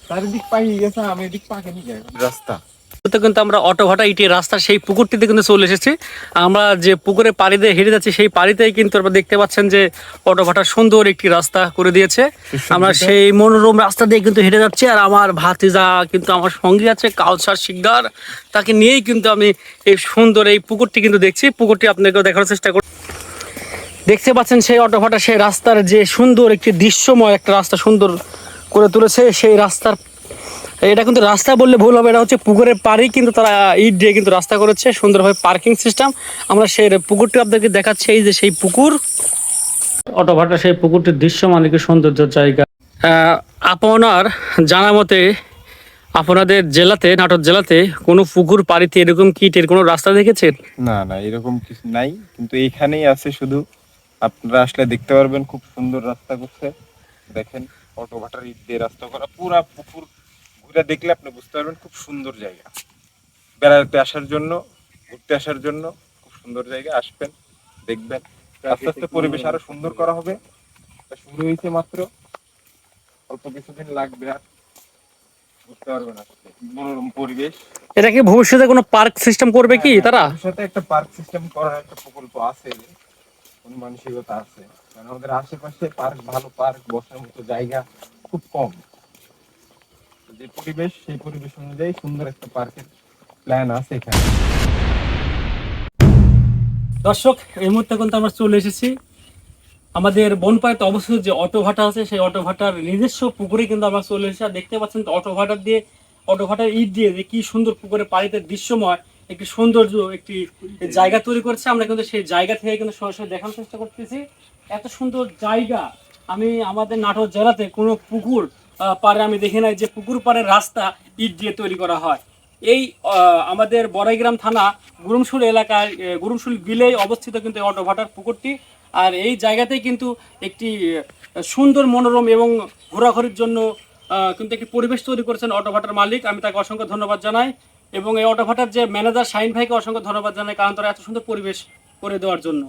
চারিদিক পাই গেছে, আমি এদিক পাকেনি রাস্তা। কিন্তু আমরা অটো ভাটা ইটের রাস্তা সেই পুকুরটিতে কিন্তু চলে এসেছি। আমরা যে পুকুরে পাড়ি দিয়ে হেঁটে যাচ্ছি সেই পাড়িতেই কিন্তু আপনারা দেখতে পাচ্ছেন যে অটো ভাটার সুন্দর একটি রাস্তা করে দিয়েছে। আমরা সেই মনোরম রাস্তা দিয়ে কিন্তু হেঁটে যাচ্ছি, আর আমার ভাতিজা কিন্তু আমার সঙ্গী আছে কাউসার শিকদার, তাকে নিয়েই কিন্তু আমি এই সুন্দর এই পুকুরটি কিন্তু দেখছি। পুকুরটি আপনাদেরকেও দেখানোর চেষ্টা করি। দেখতে পাচ্ছেন সেই অটো ভাটা সেই রাস্তার যে সুন্দর একটি দৃশ্যময় একটা রাস্তা সুন্দর করে তুলেছে। সেই রাস্তার, এটা কিন্তু রাস্তা বললে ভুল হবে, এটা হচ্ছে পুকুরের পাড়েই কিন্তু তারা ইট দিয়ে কিন্তু রাস্তা করেছে সুন্দরভাবে পার্কিং সিস্টেম। আমরা সেই পুকুরটি আপনাদেরকে দেখাচ্ছি, এই যে সেই পুকুর অটো ভাটা সেই পুকুরটির দৃশ্য মানে কি সৌন্দর্যের জায়গা। আপনার জানা মতে আপনাদের জেলাতে, নাটোর জেলাতে কোনো পুকুর পাড়িতে এরকম কিটের কোনো রাস্তা দেখেছেন? না না, এরকম কিছু নাই, কিন্তু এইখানেই আছে শুধু। আপনারা আসলে দেখতে পারবেন, খুব সুন্দর রাস্তা করছে। দেখেন, অটো ভাটার ইট দিয়ে রাস্তা করা, পুরা পুকুর ঘুরে দেখলে আপনি বুঝতে পারবেন খুব সুন্দর জায়গা। বেড়াতে আসার জন্য, ঘুরতে আসার জন্য খুব সুন্দর জায়গা। আসবেন, দেখবেন, আস্তে আস্তে পরিবেশ আরো সুন্দর করা হবে। এটা শুরু হয়েছে মাত্র, অল্প কিছুদিন লাগবে, আর বুঝতে পারবেন আসলে মনোরম পরিবেশ। এটা কি ভবিষ্যতে কোনো পার্ক সিস্টেম করবে কি তারা? ভবিষ্যতে একটা পার্ক সিস্টেম করার একটা প্রকল্প আছে, কোন মানসিকতা আছে, কারণ আমাদের আশেপাশে পার্ক, ভালো পার্ক বসার মতো জায়গা খুব কম। যে পরিবেশ, সেই পরিবেশ অনুযায়ী সুন্দর একটা পার্কের প্ল্যান আছে এখানে। দর্শক, এই মুহূর্তে কিন্তু আমরা চলে এসেছি আমাদের বনপাড়াতে অবস্থিত যে অটো ভাটা আছে সেই অটো ভাটার নিজস্ব পুকুরে কিন্তু আমরা চলে এসেছি। আর দেখতে পাচ্ছেন অটো ভাটার দিয়ে, অটো ভাটার ইট দিয়ে যে কি সুন্দর পুকুরে পাড়িতে দৃশ্যময় একটি সৌন্দর্য একটি জায়গা তৈরি করেছে। আমরা কিন্তু সেই জায়গা থেকে কিন্তু সরাসরি দেখানোর চেষ্টা করতেছি। এত সুন্দর জায়গা আমি আমাদের নাটোর জেলাতে কোনো পুকুর পাড়ে আমি দেখি নাই যে পুকুর পাড়ের রাস্তা ইট দিয়ে তৈরি করা হয়। এই আমাদের বড়াইগ্রাম থানা গুরুমশুল এলাকায় গুরুমশুল বিলেই অবস্থিত কিন্তু এই অটো ভাটার পুকুরটি। আর এই জায়গাতেই কিন্তু একটি সুন্দর মনোরম এবং ঘোরাঘুরির জন্য কিন্তু একটি পরিবেশ তৈরি করেছেন অটো ভাটার মালিক। আমি তাকে অসংখ্য ধন্যবাদ জানাই, এবং এই অটো ভাটার যে ম্যানেজার শাহিন ভাইকে অসংখ্য ধন্যবাদ জানাই, কারণ তারা এত সুন্দর পরিবেশ করে দেওয়ার জন্য।